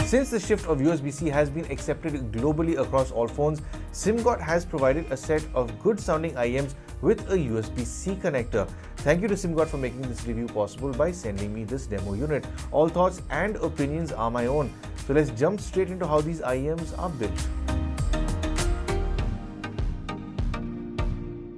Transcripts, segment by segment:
Since the shift of USB-C has been accepted globally across all phones, Simgot has provided a set of good sounding IEMs with a USB-C connector. Thank you to Simgot for making this review possible by sending me this demo unit. All thoughts and opinions are my own. So let's jump straight into how these IEMs are built.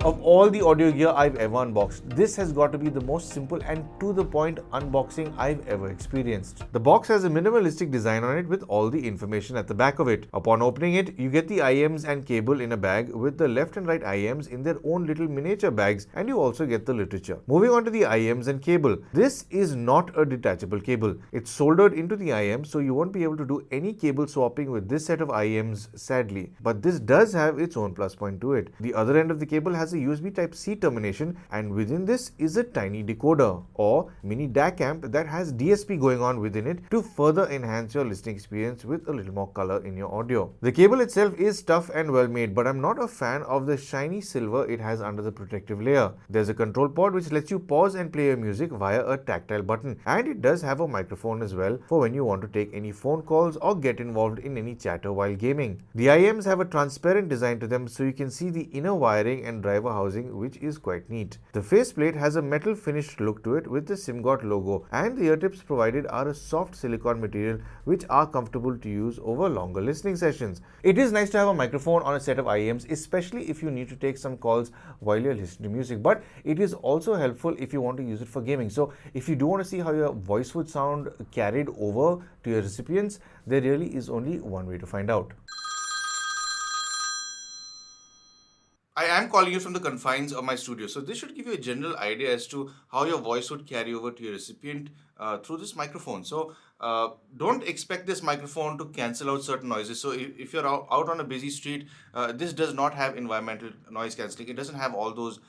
Of all the audio gear I've ever unboxed, this has got to be the most simple and to the point unboxing I've ever experienced. The box has a minimalistic design on it with all the information at the back of it. Upon opening it, you get the IEMs and cable in a bag with the left and right IEMs in their own little miniature bags, and you also get the literature. Moving on to the IEMs and cable. This is not a detachable cable. It's soldered into the IEM, so you won't be able to do any cable swapping with this set of IEMs, sadly. But this does have its own plus point to it. The other end of the cable has a USB Type-C termination, and within this is a tiny decoder or mini DAC amp that has DSP going on within it to further enhance your listening experience with a little more color in your audio. The cable itself is tough and well made, but I'm not a fan of the shiny silver it has under the protective layer. There's a control pod which lets you pause and play your music via a tactile button, and it does have a microphone as well for when you want to take any phone calls or get involved in any chatter while gaming. The IEMs have a transparent design to them, so you can see the inner wiring and driver housing, which is quite neat. The faceplate has a metal finished look to it with the Simgot logo, and the ear tips provided are a soft silicone material which are comfortable to use over longer listening sessions. It is nice to have a microphone on a set of IEMs, especially if you need to take some calls while you're listening to music, but it is also helpful if you want to use it for gaming. So if you do want to see how your voice would sound carried over to your recipients, there really is only one way to find out. I am calling you from the confines of my studio, so this should give you a general idea as to how your voice would carry over to your recipient through this microphone. So don't expect this microphone to cancel out certain noises. So if you're out on a busy street, this does not have environmental noise cancelling. It doesn't have all those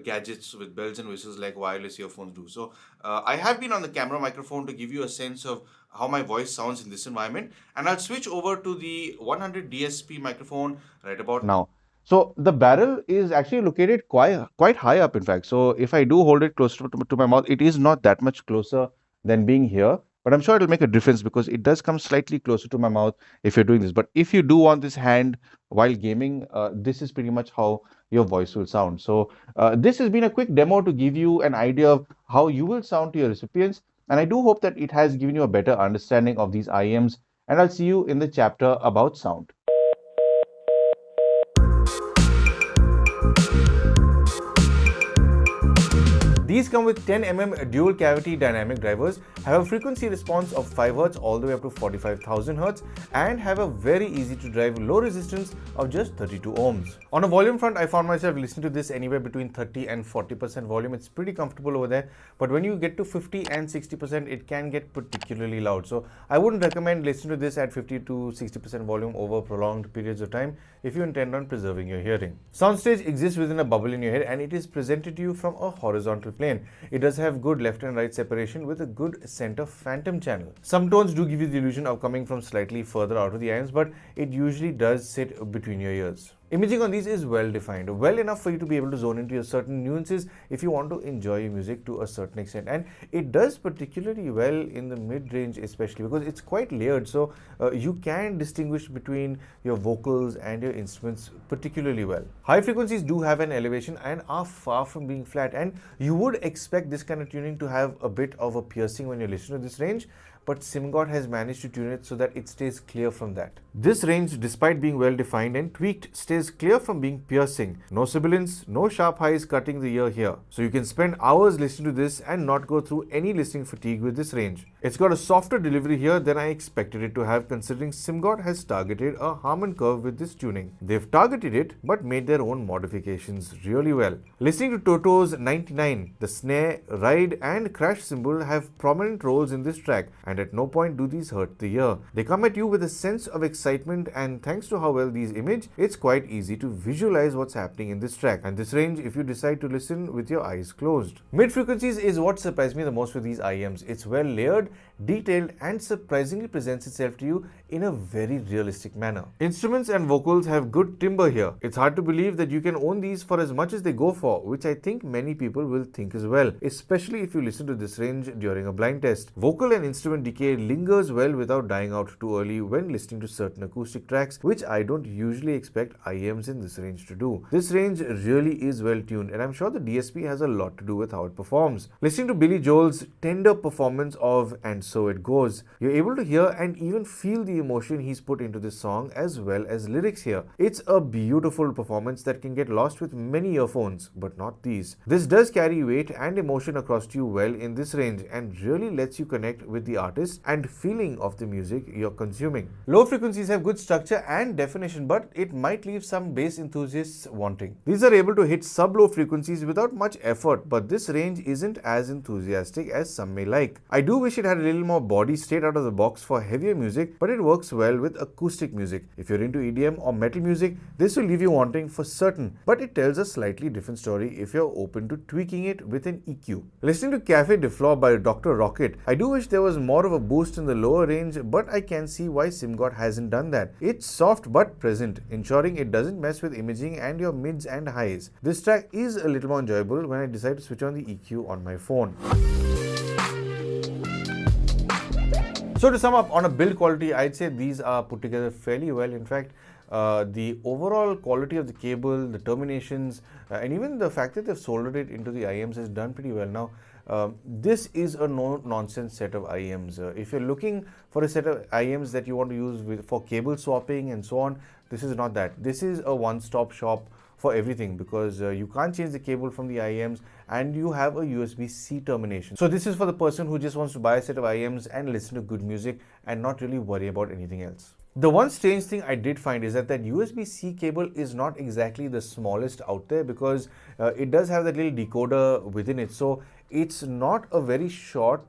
gadgets with bells and whistles like wireless earphones do. So I have been on the camera microphone to give you a sense of how my voice sounds in this environment, and I'll switch over to the 100 DSP microphone right about now. So the barrel is actually located quite high up, in fact. So if I do hold it close to my mouth, it is not that much closer than being here. But I'm sure it'll make a difference because it does come slightly closer to my mouth if you're doing this. But if you do want this hand while gaming, this is pretty much how your voice will sound. So this has been a quick demo to give you an idea of how you will sound to your recipients. And I do hope that it has given you a better understanding of these IEMs. And I'll see you in the chapter about sound. These come with 10mm dual cavity dynamic drivers, have a frequency response of 5 Hz all the way up to 45,000 Hz, and have a very easy to drive low resistance of just 32 ohms. On a volume front, I found myself listening to this anywhere between 30 and 40% volume. It's pretty comfortable over there, but when you get to 50 and 60%, it can get particularly loud. So I wouldn't recommend listening to this at 50 to 60% volume over prolonged periods of time if you intend on preserving your hearing. Soundstage exists within a bubble in your head, and it is presented to you from a horizontal plane. It does have good left and right separation with a good center phantom channel. Some tones do give you the illusion of coming from slightly further out of the IEMs, but it usually does sit between your ears. Imaging on these is well defined, well enough for you to be able to zone into your certain nuances if you want to enjoy your music to a certain extent. And it does particularly well in the mid-range, especially because it's quite layered, so you can distinguish between your vocals and your instruments particularly well. High frequencies do have an elevation and are far from being flat, and you would expect this kind of tuning to have a bit of a piercing when you listen to this range, but Simgot has managed to tune it so that it stays clear from that. This range, despite being well defined and tweaked, stays clear from being piercing. No sibilance, no sharp highs cutting the ear here. So you can spend hours listening to this and not go through any listening fatigue with this range. It's got a softer delivery here than I expected it to have, considering Simgot has targeted a Harman curve with this tuning. They've targeted it but made their own modifications really well. Listening to Toto's 99, the snare, ride and crash cymbal have prominent roles in this track, and at no point do these hurt the ear. They come at you with a sense of excitement, and thanks to how well these image, it's quite easy to visualize what's happening in this track and this range if you decide to listen with your eyes closed. Mid frequencies is what surprised me the most with these IEMs. It's well layered, detailed, and surprisingly presents itself to you in a very realistic manner. Instruments and vocals have good timbre here. It's hard to believe that you can own these for as much as they go for, which I think many people will think as well, especially if you listen to this range during a blind test. Vocal and instrument decay lingers well without dying out too early when listening to certain acoustic tracks, which I don't usually expect IEMs in this range to do. This range really is well tuned, and I'm sure the DSP has a lot to do with how it performs. Listening to Billy Joel's tender performance of And So It Goes, you're able to hear and even feel the emotion he's put into this song as well as lyrics here. It's a beautiful performance that can get lost with many earphones, but not these. This does carry weight and emotion across to you well in this range and really lets you connect with the artist and feeling of the music you're consuming. Low frequencies have good structure and definition, but it might leave some bass enthusiasts wanting. These are able to hit sub-low frequencies without much effort, but this range isn't as enthusiastic as some may like. I do wish it had a little more body straight out of the box for heavier music, but it works well with acoustic music. If you're into EDM or metal music, this will leave you wanting for certain, but it tells a slightly different story if you're open to tweaking it with an EQ. Listening to Cafe de Flore by Dr. Rocket, I do wish there was more of a boost in the lower range, but I can see why Simgot hasn't done that. It's soft but present, ensuring it doesn't mess with imaging and your mids and highs. This track is a little more enjoyable when I decide to switch on the EQ on my phone. So to sum up, on a build quality, I'd say these are put together fairly well. In fact, the overall quality of the cable, the terminations, and even the fact that they've soldered it into the IEMs is done pretty well. Now, this is a no-nonsense set of IEMs. If you're looking for a set of IEMs that you want to use for cable swapping and so on, this is not that. This is a one-stop shop for everything, because you can't change the cable from the IEMs and you have a USB-C termination. So this is for the person who just wants to buy a set of IEMs and listen to good music and not really worry about anything else. The one strange thing I did find is that USB-C cable is not exactly the smallest out there, because it does have that little decoder within it. So it's not a very short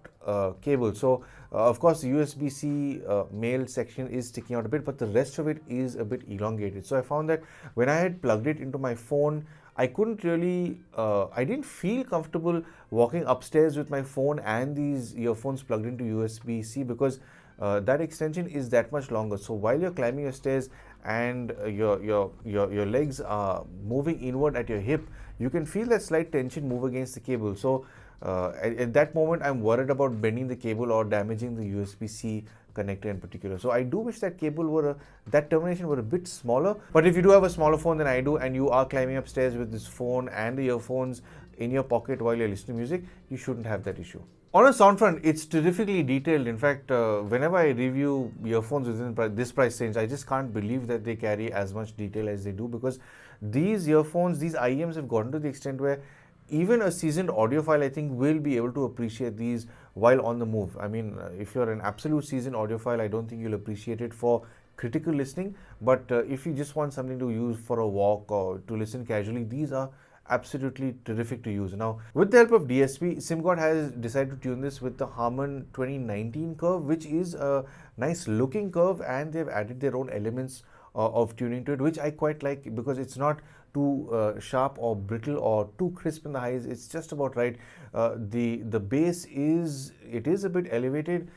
cable. So of course, the USB-C male section is sticking out a bit, but the rest of it is a bit elongated. So I found that when I had plugged it into my phone, I couldn't really, I didn't feel comfortable walking upstairs with my phone and these earphones plugged into USB-C, because that extension is that much longer. So while you're climbing your stairs and your legs are moving inward at your hip, you can feel that slight tension move against the cable. So at that moment, I'm worried about bending the cable or damaging the USB-C connector in particular. So I do wish that cable were that termination were a bit smaller. But if you do have a smaller phone than I do, and you are climbing upstairs with this phone and the earphones in your pocket while you're listening to music, you shouldn't have that issue. On a sound front, it's terrifically detailed. In fact, whenever I review earphones within this price range, I just can't believe that they carry as much detail as they do, because these earphones, these IEMs have gotten to the extent where even a seasoned audiophile, I think, will be able to appreciate these while on the move. I mean, if you're an absolute seasoned audiophile, I don't think you'll appreciate it for critical listening. But if you just want something to use for a walk or to listen casually, these are absolutely terrific to use. Now, with the help of DSP, Simgot has decided to tune this with the Harman 2019 curve, which is a nice looking curve, and they've added their own elements of tuning to it, which I quite like, because it's not too sharp or brittle or too crisp in the highs. It's just about right. The bass is a bit elevated.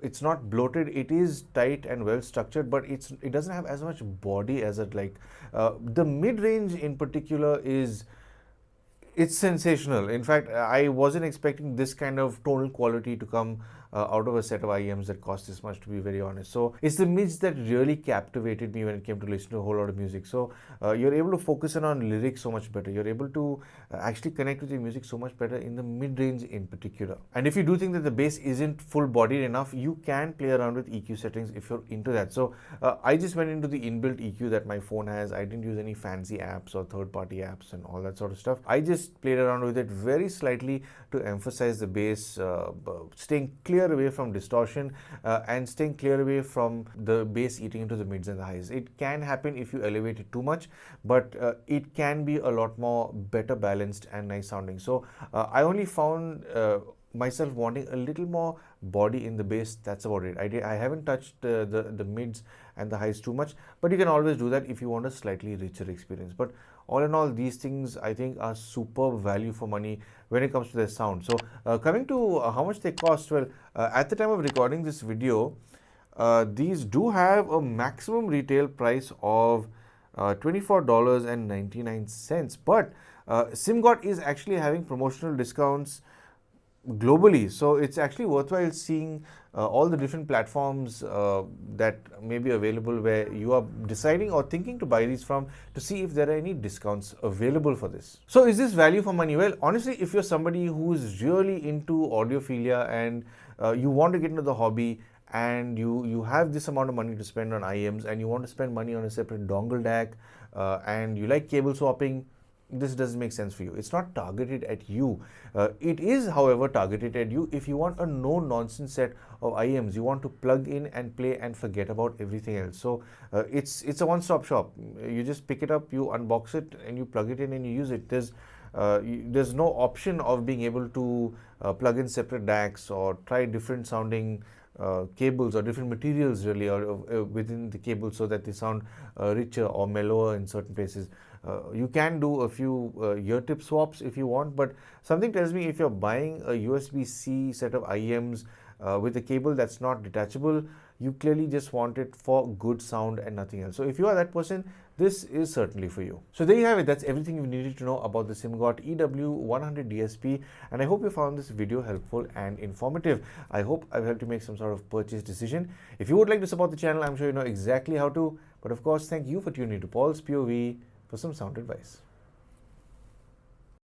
It's not bloated. It is tight and well structured, but it doesn't have as much body as I'd like. The mid range in particular it's sensational. In fact, I wasn't expecting this kind of tonal quality to come out of a set of IEMs that cost this much, to be very honest. So it's the mids that really captivated me when it came to listening to a whole lot of music. So you're able to focus in on lyrics so much better. You're able to actually connect with your music so much better in the mid-range in particular. And if you do think that the bass isn't full-bodied enough, you can play around with EQ settings if you're into that. So I just went into the inbuilt EQ that my phone has. I didn't use any fancy apps or third-party apps and all that sort of stuff. I just played around with it very slightly to emphasize the bass, staying clear away from distortion and staying clear away from the bass eating into the mids and the highs. It can happen if you elevate it too much, but it can be a lot more better balanced and nice sounding. So I only found myself wanting a little more body in the bass. That's about it. I haven't touched the mids and the highs too much, but you can always do that if you want a slightly richer experience. But all in all, these things I think are superb value for money when it comes to their sound. So coming to how much they cost, well, at the time of recording this video, these do have a maximum retail price of $24.99, but Simgot is actually having promotional discounts globally, so it's actually worthwhile seeing all the different platforms that may be available where you are deciding or thinking to buy these from, to see if there are any discounts available for this. So is this value for money? Well, honestly, if you're somebody who is really into audiophilia and you want to get into the hobby, and you have this amount of money to spend on IEMs, and you want to spend money on a separate dongle DAC, and you like cable swapping, this doesn't make sense for you. It's not targeted at you. It is, however, targeted at you if you want a no-nonsense set of IEMs. You want to plug in and play and forget about everything else. So it's a one-stop shop. You just pick it up, you unbox it, and you plug it in and you use it. There's no option of being able to plug in separate DACs or try different sounding cables or different materials really, or within the cable, so that they sound richer or mellower in certain places. You can do a few ear tip swaps if you want, but something tells me if you're buying a USB-C set of IEMs with a cable that's not detachable, you clearly just want it for good sound and nothing else. So if you are that person, this is certainly for you. So there you have it. That's everything you needed to know about the Simgot EW100 DSP, and I hope you found this video helpful and informative. I hope I've helped you make some sort of purchase decision. If you would like to support the channel, I'm sure you know exactly how to. But of course, thank you for tuning in to Paul's POV for some sound advice.